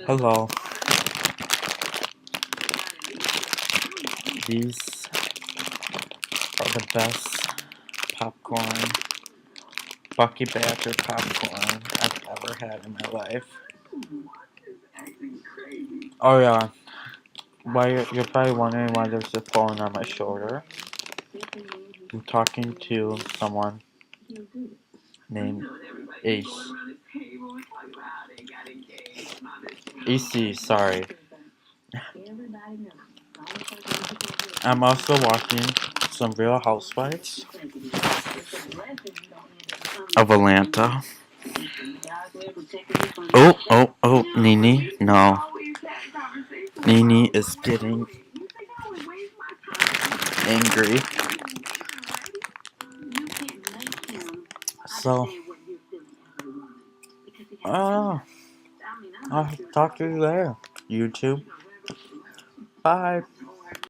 Hello, these are the best popcorn, Bucky Badger popcorn I've ever had in my life. Oh yeah, why you're probably wondering why there's a phone on my shoulder. I'm talking to someone named Ace. AC, sorry. I'm also watching some Real Housewives of Atlanta. Oh, Nene, no. Nene is getting angry. So, uh, I'll talk to you later, YouTube. Bye.